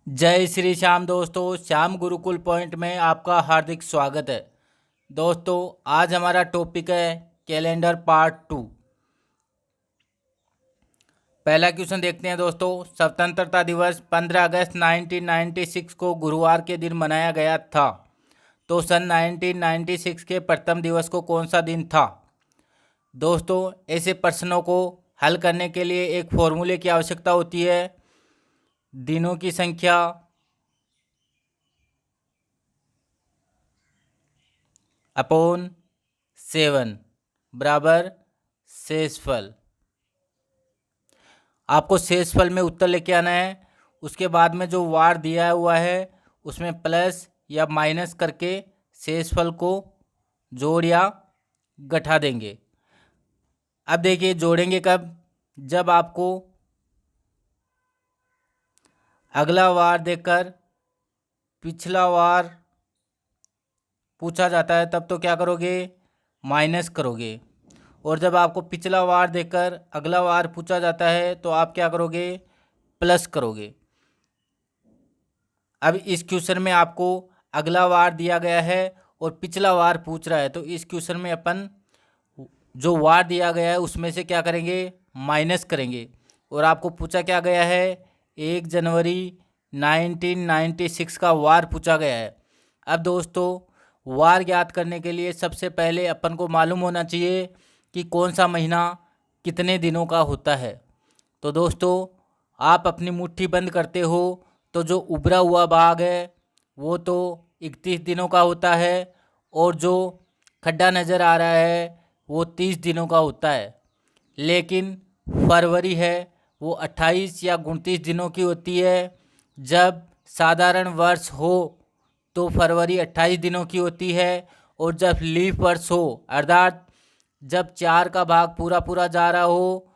जय श्री श्याम दोस्तों, श्याम गुरुकुल पॉइंट में आपका हार्दिक स्वागत है। दोस्तों, आज हमारा टॉपिक है कैलेंडर पार्ट 2। पहला क्वेश्चन देखते हैं दोस्तों। स्वतंत्रता दिवस 15 अगस्त 1996 को गुरुवार के दिन मनाया गया था, तो सन 1996 के प्रथम दिवस को कौन सा दिन था? दोस्तों, ऐसे प्रश्नों को हल करने के लिए एक फॉर्मूले की आवश्यकता होती है। दिनों की संख्या अपॉन 7 बराबर शेषफल। आपको शेषफल में उत्तर लेके आना है। उसके बाद में जो वार दिया हुआ है उसमें प्लस या माइनस करके शेषफल को जोड़ या घटा देंगे। अब देखिए, जोड़ेंगे कब? जब आपको अगला वार देकर पिछला वार पूछा जाता है, तब तो क्या करोगे? माइनस करोगे। और जब आपको पिछला वार देकर अगला वार पूछा जाता है तो आप क्या करोगे? प्लस करोगे। अब इस क्वेश्चन में आपको अगला वार दिया गया है और पिछला वार पूछ रहा है, तो इस क्वेश्चन में अपन जो वार दिया गया है उसमें से क्या करेंगे? माइनस करेंगे। और आपको पूछा क्या गया है? 1 जनवरी 1996 का वार पूछा गया है। अब दोस्तों, वार ज्ञात करने के लिए सबसे पहले अपन को मालूम होना चाहिए कि कौन सा महीना कितने दिनों का होता है। तो दोस्तों, आप अपनी मुट्ठी बंद करते हो तो जो उभरा हुआ भाग है वो तो 31 दिनों का होता है, और जो खड्डा नज़र आ रहा है वो 30 दिनों का होता है। लेकिन फरवरी है वो 28 या 29 दिनों की होती है। जब साधारण वर्ष हो तो फरवरी 28 दिनों की होती है, और जब लीफ वर्ष हो अर्थात जब 4 का भाग पूरा पूरा जा रहा हो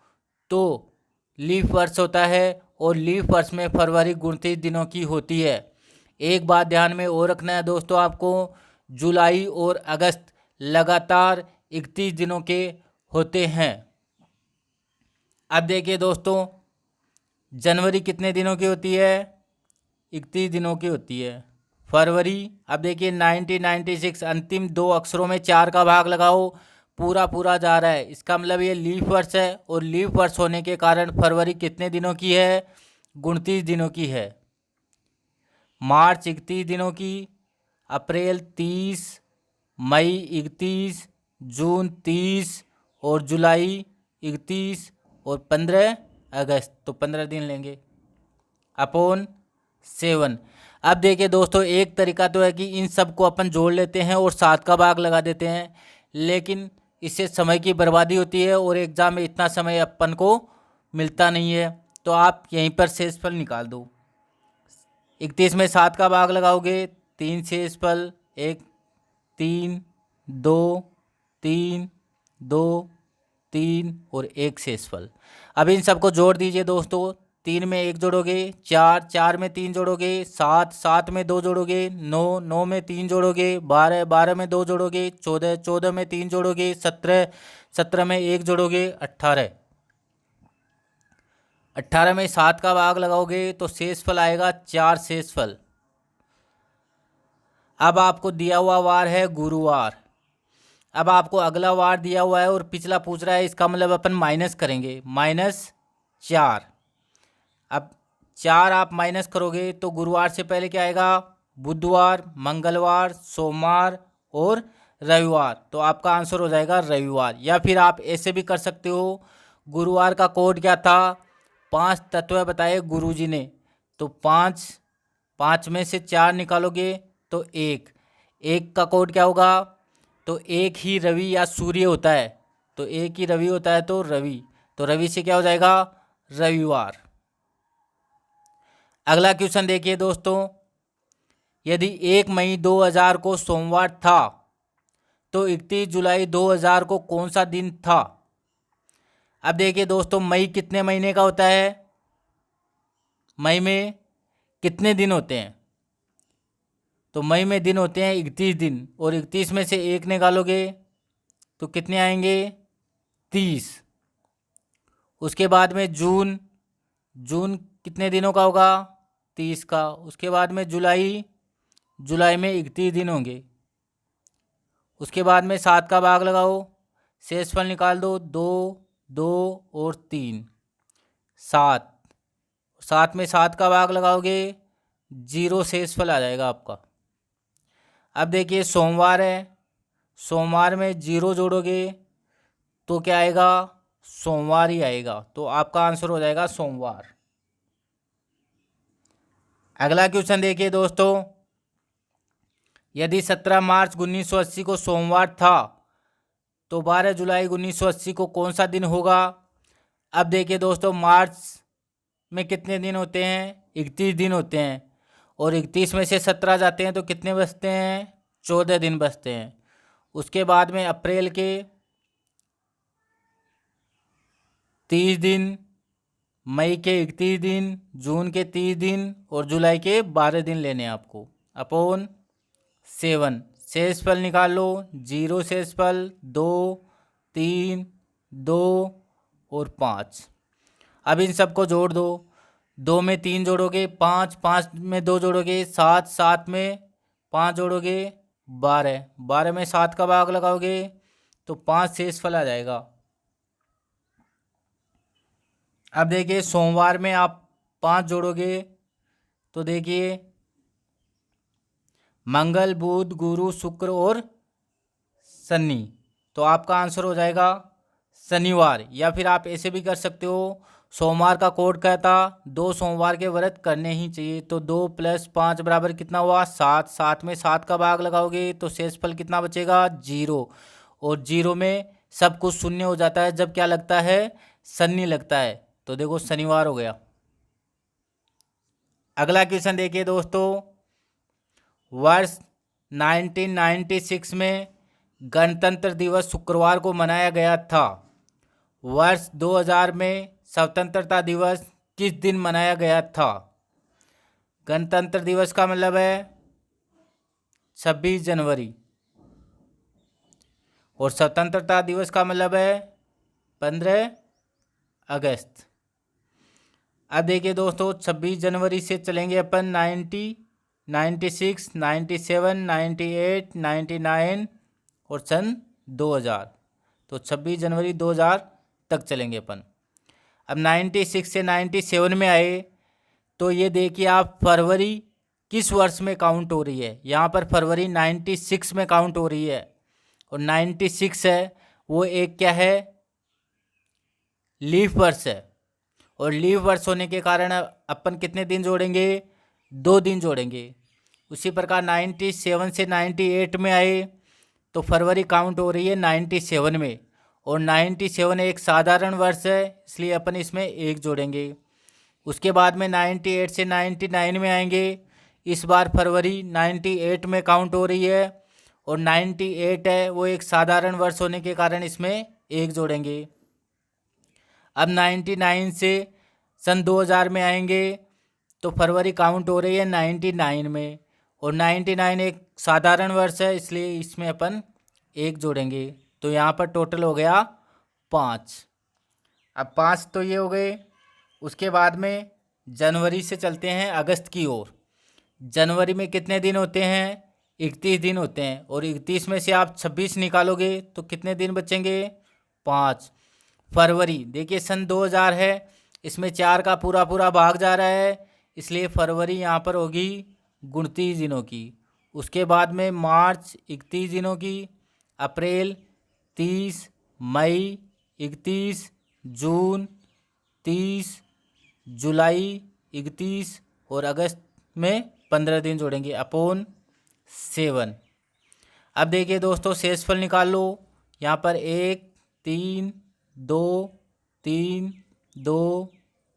तो लीफ वर्ष होता है, और लीफ वर्ष में फरवरी 29 दिनों की होती है। एक बात ध्यान में और रखना है दोस्तों, आपको जुलाई और अगस्त लगातार 31 दिनों के होते हैं। अब देखिए दोस्तों, जनवरी कितने दिनों की होती है? 31 दिनों की होती है। फरवरी, अब देखिए 1996 अंतिम 2 अक्षरों में 4 का भाग लगाओ, पूरा पूरा जा रहा है, इसका मतलब ये लीफ वर्ष है, और लीफ वर्ष होने के कारण फरवरी कितने दिनों की है? 29 दिनों की है। मार्च 31 दिनों की, अप्रैल 30, मई 31, जून 30, और जुलाई 31, और 15 अगस्त, तो 15 दिन लेंगे अपॉन 7। अब देखिए दोस्तों, एक तरीका तो है कि इन सब को अपन जोड़ लेते हैं और 7 का भाग लगा देते हैं, लेकिन इससे समय की बर्बादी होती है और एग्ज़ाम में इतना समय अपन को मिलता नहीं है। तो आप यहीं पर शेषफल निकाल दो। 31 में 7 का भाग लगाओगे, 3 शेषफल, 1 3 2 3 2 3 और 1 शेषफल। अब इन सबको जोड़ दीजिए दोस्तों। 3 में 1 जोड़ोगे 4, 4 में 3 जोड़ोगे 7, 7 में 2 जोड़ोगे 9, 9 में 3 जोड़ोगे 12, 12 में 2 जोड़ोगे 14, 14 में 3 जोड़ोगे 17, 17 में 1 जोड़ोगे 18, 18 में 7 का भाग लगाओगे तो शेषफल आएगा 4 शेषफल। अब आपको दिया हुआ वार है गुरुवार। अब आपको अगला वार दिया हुआ है और पिछला पूछ रहा है, इसका मतलब अपन माइनस करेंगे, -4। अब 4 आप माइनस करोगे तो गुरुवार से पहले क्या आएगा? बुधवार, मंगलवार, सोमवार और रविवार, तो आपका आंसर हो जाएगा रविवार। या फिर आप ऐसे भी कर सकते हो, गुरुवार का कोड क्या था? 5 तत्व बताए गुरुजी ने, तो 5, 5 में से 4 निकालोगे तो 1, 1 का कोड क्या होगा? तो एक ही रवि या सूर्य होता है, तो एक ही रवि होता है तो रवि, तो रवि से क्या हो जाएगा? रविवार। अगला क्वेश्चन देखिए दोस्तों, यदि 1 मई 2000 को सोमवार था तो 31 जुलाई 2000 को कौन सा दिन था? अब देखिए दोस्तों, मई कितने महीने का होता है? मई में कितने दिन होते हैं? तो मई में दिन होते हैं 31 दिन, और 31 में से 1 निकालोगे तो कितने आएंगे? 30। उसके बाद में जून, जून कितने दिनों का होगा? 30 का। उसके बाद में जुलाई, जुलाई में 31 दिन होंगे। उसके बाद में 7 का भाग लगाओ, शेषफल निकाल दो, 2, 2 और 3, 7। 7 में 7 का भाग लगाओगे, 0 शेषफल आ जाएगा आपका। अब देखिए सोमवार है, सोमवार में 0 जोड़ोगे तो क्या आएगा, सोमवार ही आएगा। तो आपका आंसर हो जाएगा सोमवार। अगला क्वेश्चन देखिए दोस्तों, यदि 17 मार्च 1980 को सोमवार था तो 12 जुलाई 1980 को कौन सा दिन होगा। अब देखिए दोस्तों, मार्च में कितने दिन होते हैं, 31 दिन होते हैं, और 31 में से 17 जाते हैं तो कितने बचते हैं, 14 दिन बचते हैं। उसके बाद में अप्रैल के 30 दिन, मई के 31 दिन, जून के 30 दिन और जुलाई के 12 दिन लेने हैं आपको, अपॉन 7। शेषफल निकाल लो, 0 शेषफल, 2, 3, 2 और 5। अब इन सबको जोड़ दो, 2 में 3 जोड़ोगे 5, 5 में 2 जोड़ोगे 7, 7 में 5 जोड़ोगे 12, 12 में 7 का भाग लगाओगे तो 5 शेषफल आ जाएगा। अब देखिए सोमवार में आप 5 जोड़ोगे तो देखिए मंगल, बुध, गुरु, शुक्र और शनि, तो आपका आंसर हो जाएगा शनिवार। या फिर आप ऐसे भी कर सकते हो, सोमवार का कोड कहता 2 सोमवार के व्रत करने ही चाहिए, तो 2 + 5 बराबर कितना हुआ, 7। 7 में 7 का भाग लगाओगे तो शेषफल कितना बचेगा, 0, और 0 में सब कुछ शून्य हो जाता है जब क्या लगता है, शनि लगता है, तो देखो शनिवार हो गया। अगला क्वेश्चन देखिए दोस्तों, वर्ष 1996 में गणतंत्र दिवस शुक्रवार को मनाया गया था। वर्ष 2000 में स्वतंत्रता दिवस किस दिन मनाया गया था। गणतंत्र दिवस का मतलब है 26 जनवरी, और स्वतंत्रता दिवस का मतलब है 15 अगस्त। अब देखिए दोस्तों, 26 जनवरी से चलेंगे अपन 90, 96, 97, 98, 99 और सन 2000, तो 26 जनवरी 2000 तक चलेंगे अपन। अब 96 से 97 में आए तो ये देखिए आप, फरवरी किस वर्ष में काउंट हो रही है, यहाँ पर फरवरी 96 में काउंट हो रही है, और 96 है वो एक क्या है, लीफ वर्ष है, और लीफ वर्ष होने के कारण अपन कितने दिन जोड़ेंगे, 2 दिन जोड़ेंगे। उसी प्रकार 97 से 98 में आए तो फरवरी काउंट हो रही है 97 में, और 97 एक साधारण वर्ष है इसलिए अपन इसमें 1 जोड़ेंगे। उसके बाद में 98 से 99 में आएंगे, इस बार फरवरी 98 में काउंट हो रही है, और 98 है वो एक साधारण वर्ष होने के कारण इसमें 1 जोड़ेंगे। अब 99 से सन 2000 में आएंगे तो फरवरी काउंट हो रही है 99 में, और 99 एक साधारण वर्ष है इसलिए इसमें अपन 1 जोड़ेंगे, तो यहाँ पर टोटल हो गया 5। अब 5 तो ये हो गए। उसके बाद में जनवरी से चलते हैं अगस्त की ओर। जनवरी में कितने दिन होते हैं, 31 दिन होते हैं, और 31 में से आप 26 निकालोगे तो कितने दिन बचेंगे, 5। फरवरी देखिए सन 2000 है, इसमें 4 का पूरा पूरा भाग जा रहा है इसलिए फरवरी यहाँ पर होगी 29 दिनों की। उसके बाद में मार्च 31 दिनों की, अप्रैल 30, मई 31, जून 30, जुलाई 31 और अगस्त में 15 दिन जोड़ेंगे, अपॉन 7। अब देखिए दोस्तों शेषफल निकाल लो, यहाँ पर 1, 3, 2, 3, 2,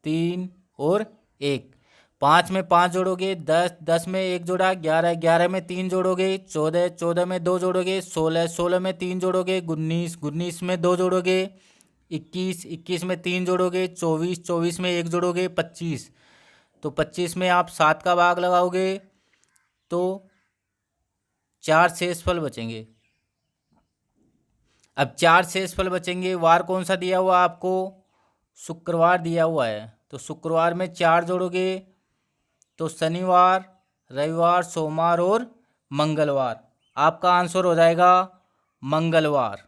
3 और 1। 5 में 5 जोड़ोगे 10, 10 में 1 जोड़ा 11, 11 में 3 जोड़ोगे 14, 14 में 2 जोड़ोगे 16, 16 में 3 जोड़ोगे 19, 19 में 2 जोड़ोगे 21, 21 में 3 जोड़ोगे 24, 24 में 1 जोड़ोगे 25, तो 25 में आप 7 का भाग लगाओगे तो 4 शेषफल बचेंगे। अब 4 शेषफल बचेंगे, वार कौन सा दिया हुआ आपको, शुक्रवार दिया हुआ है, तो शुक्रवार में 4 जोड़ोगे तो शनिवार, रविवार, सोमवार और मंगलवार। आपका आंसर हो जाएगा मंगलवार।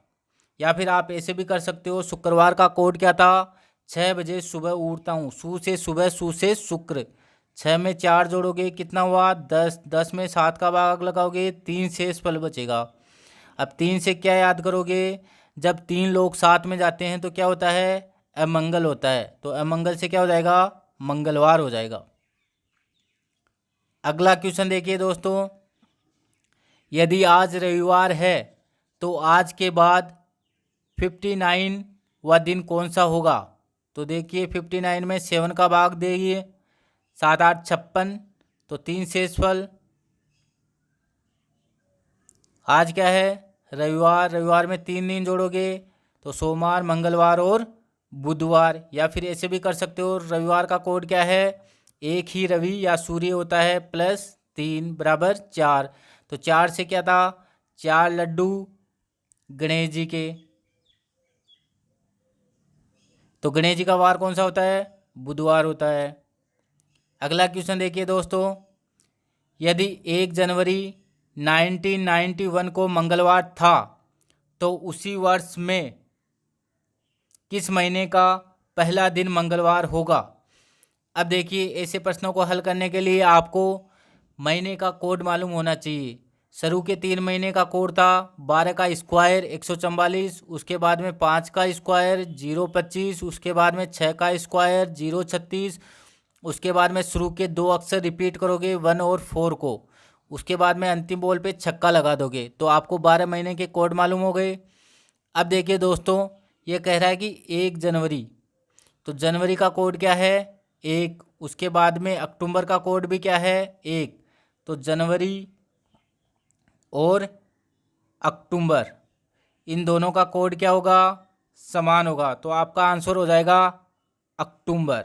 या फिर आप ऐसे भी कर सकते हो, शुक्रवार का कोड क्या था? 6 बजे सुबह उठता हूँ। सु से सुबह, सु से शुक्र। 6 में 4 जोड़ोगे कितना हुआ? 10। 10 में 7 का भाग लगाओगे, 3 शेष फल बचेगा। अब 3 से क्या याद करोगे? जब 3 लोग साथ में जाते हैं तो क्या होता है? अमंगल होता है। तो अमंगल से क्या हो जाएगा? मंगलवार हो जाएगा। अगला क्वेश्चन देखिए दोस्तों, यदि आज रविवार है तो आज के बाद 59वां दिन कौन सा होगा? तो देखिए 59 में 7 का भाग देंगे, 7 8 56, तो 3 शेष फल। आज क्या है? रविवार। रविवार में 3 दिन जोड़ोगे तो सोमवार, मंगलवार और बुधवार। या फिर ऐसे भी कर सकते हो, रविवार का कोड क्या है? एक ही रवि या सूर्य होता है, +3 बराबर 4। तो 4 से क्या था? 4 लड्डू गणेश जी के। तो गणेश जी का वार कौन सा होता है? बुधवार होता है। अगला क्वेश्चन देखिए दोस्तों, यदि 1 जनवरी 1991 को मंगलवार था तो उसी वर्ष में किस महीने का पहला दिन मंगलवार होगा? अब देखिए, ऐसे प्रश्नों को हल करने के लिए आपको महीने का कोड मालूम होना चाहिए। शुरू के 3 महीने का कोड था 12 का स्क्वायर 144, उसके बाद में 5 का स्क्वायर 025, उसके बाद में 6 का स्क्वायर 036, उसके बाद में शुरू के 2 अक्षर रिपीट करोगे 1 और 4 को, उसके बाद में अंतिम बॉल पे छक्का लगा दोगे, तो आपको 12 महीने के कोड मालूम हो गए। अब देखिए दोस्तों, ये कह रहा है कि 1 जनवरी, तो जनवरी का कोड क्या है? 1। उसके बाद में अक्टूबर का कोड भी क्या है? 1। तो जनवरी और अक्टूबर, इन दोनों का कोड क्या होगा? समान होगा। तो आपका आंसर हो जाएगा अक्टूबर।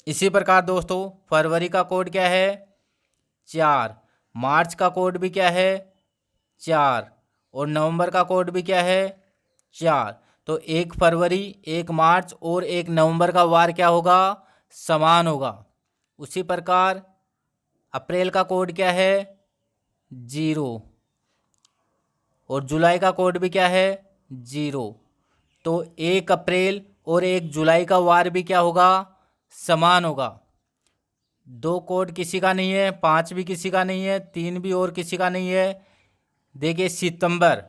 इसी प्रकार दोस्तों, फरवरी का कोड क्या है? 4। मार्च का कोड भी क्या है? 4। और नवंबर का कोड भी क्या है? 4। तो 1 फरवरी, 1 मार्च और 1 नवंबर का वार क्या होगा? समान होगा। उसी प्रकार अप्रैल का कोड क्या है? 0। और जुलाई का कोड भी क्या है? 0। तो 1 अप्रैल और 1 जुलाई का वार भी क्या होगा? समान होगा। 2 कोड किसी का नहीं है, 5 भी किसी का नहीं है, 3 भी और किसी का नहीं है। देखिए सितंबर,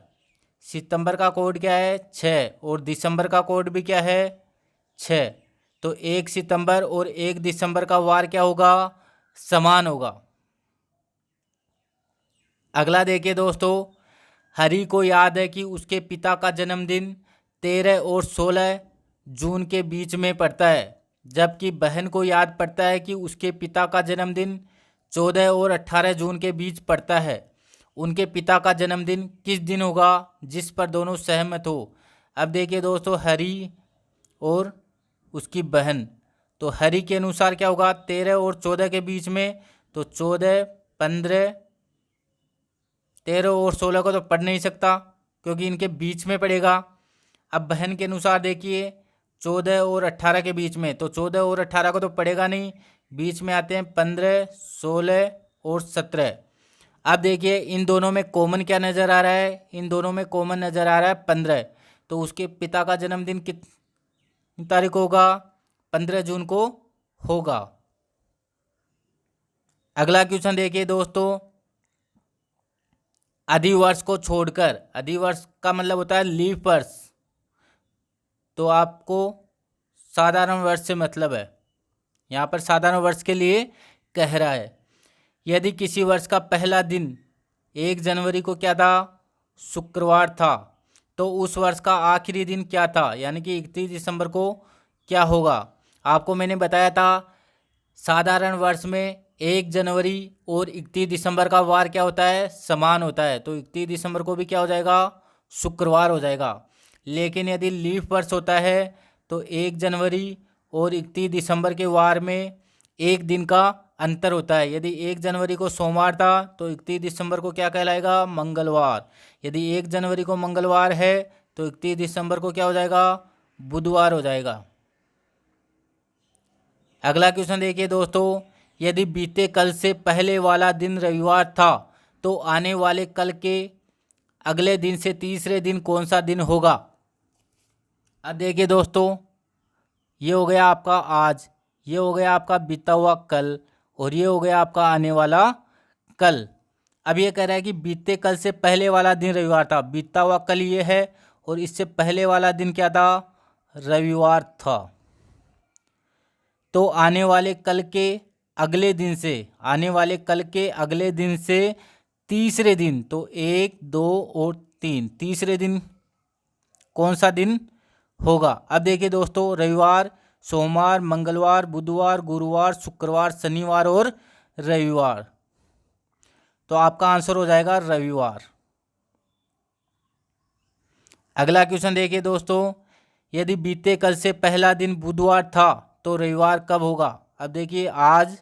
सितंबर का कोड क्या है? 6। और दिसंबर का कोड भी क्या है? 6। तो 1 सितंबर और 1 दिसंबर का वार क्या होगा? समान होगा। अगला देखिए दोस्तों, हरि को याद है कि उसके पिता का जन्मदिन 13 और 16 जून के बीच में पड़ता है, जबकि बहन को याद पड़ता है कि उसके पिता का जन्मदिन 14 और 18 जून के बीच पड़ता है। उनके पिता का जन्मदिन किस दिन होगा जिस पर दोनों सहमत हो? अब देखिए दोस्तों, हरि और उसकी बहन, तो हरि के अनुसार क्या होगा? 13 और 14 के बीच में, तो 14, 15, 13 और 16 को तो पढ़ नहीं सकता क्योंकि इनके बीच में पड़ेगा। अब बहन के अनुसार देखिए 14 और 18 के बीच में, तो 14 और 18 को तो पड़ेगा नहीं, बीच में आते हैं 15, 16 और 17। अब देखिए इन दोनों में कॉमन क्या नज़र आ रहा है? इन दोनों में कॉमन नज़र आ रहा है 15। तो उसके पिता का जन्मदिन कितनी तारीख होगा? 15 जून को होगा। अगला क्वेश्चन देखिए दोस्तों, अधिवर्ष को छोड़कर, अधिवर्ष का मतलब होता है लीप वर्ष, तो आपको साधारण वर्ष से मतलब है, यहाँ पर साधारण वर्ष के लिए कह रहा है। यदि किसी वर्ष का पहला दिन 1 जनवरी को क्या था? शुक्रवार था, तो उस वर्ष का आखिरी दिन क्या था, यानी कि 31 दिसंबर को क्या होगा? आपको मैंने बताया था साधारण वर्ष में 1 जनवरी और 31 दिसंबर का वार क्या होता है? समान होता है। तो 31 दिसंबर को भी क्या हो जाएगा? शुक्रवार हो जाएगा। लेकिन यदि लीफ वर्ष होता है तो 1 जनवरी और 31 दिसंबर के वार में 1 दिन का अंतर होता है। यदि 1 जनवरी को सोमवार था तो 31 दिसंबर को क्या कहलाएगा? मंगलवार। यदि 1 जनवरी को मंगलवार है तो 31 दिसंबर को क्या हो जाएगा? बुधवार हो जाएगा। अगला क्वेश्चन देखिए दोस्तों, यदि बीते कल से पहले वाला दिन रविवार था तो आने वाले कल के अगले दिन से तीसरे दिन कौन सा दिन होगा। अब देखिए दोस्तों, ये हो गया आपका आज, ये हो गया आपका बीता हुआ कल, और ये हो गया आपका आने वाला कल। अब ये कह रहा है कि बीते कल से पहले वाला दिन रविवार था, बीता हुआ कल ये है, और इससे पहले वाला दिन क्या था, रविवार था। तो आने वाले कल के अगले दिन से, आने वाले कल के अगले दिन से तीसरे दिन, तो 1, 2 और 3, तीसरे दिन कौन सा दिन होगा। अब देखिए दोस्तों, रविवार, सोमवार, मंगलवार, बुधवार, गुरुवार, शुक्रवार, शनिवार और रविवार, तो आपका आंसर हो जाएगा रविवार। अगला क्वेश्चन देखिए दोस्तों, यदि बीते कल से पहला दिन बुधवार था तो रविवार कब होगा। अब देखिए, आज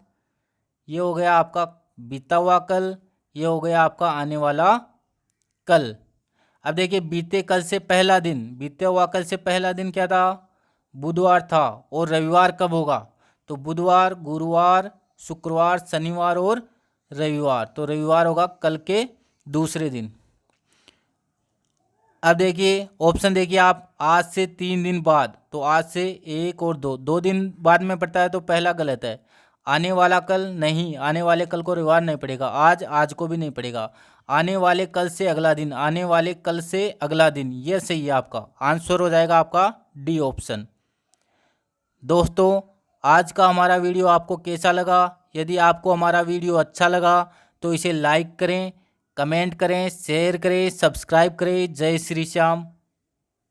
ये हो गया आपका बीता हुआ कल, ये हो गया आपका आने वाला कल। अब देखिए, बीते कल से पहला दिन, बीते हुआ कल से पहला दिन क्या था, बुधवार था, और रविवार कब होगा, तो बुधवार, गुरुवार, शुक्रवार, शनिवार और रविवार, तो रविवार होगा कल के दूसरे दिन। अब देखिए ऑप्शन देखिए आप, आज से 3 दिन बाद, तो आज से 1 और 2, 2 दिन बाद में पड़ता है, तो पहला गलत है। आने वाला कल नहीं, आने वाले कल को रविवार नहीं पड़ेगा, आज, आज को भी नहीं पड़ेगा। आने वाले कल से अगला दिन, आने वाले कल से अगला दिन, ये सही है, आपका आंसर हो जाएगा आपका डी ऑप्शन। दोस्तों, आज का हमारा वीडियो आपको कैसा लगा। यदि आपको हमारा वीडियो अच्छा लगा तो इसे लाइक करें, कमेंट करें, शेयर करें, सब्सक्राइब करें। जय श्री श्याम।